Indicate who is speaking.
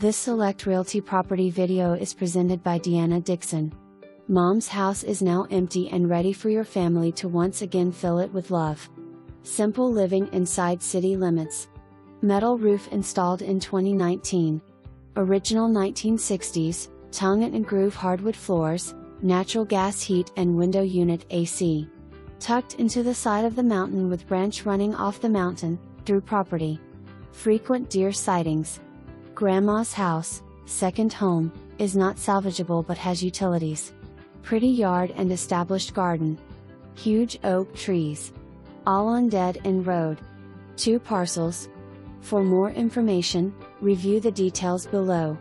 Speaker 1: This Select Realty property video is presented by Deana Dixon. Mom's house is now empty and ready for your family to once again fill it with love. Simple living inside city limits. Metal roof installed in 2019. Original 1960s, tongue and groove hardwood floors, natural gas heat and window unit AC. Tucked into the side of the mountain with branch running off the mountain, through property. Frequent deer sightings. Grandma's house, second home, is not salvageable but has utilities. Pretty yard and established garden. Huge oak trees. All on dead end road. 2 parcels. For more information, review the details below.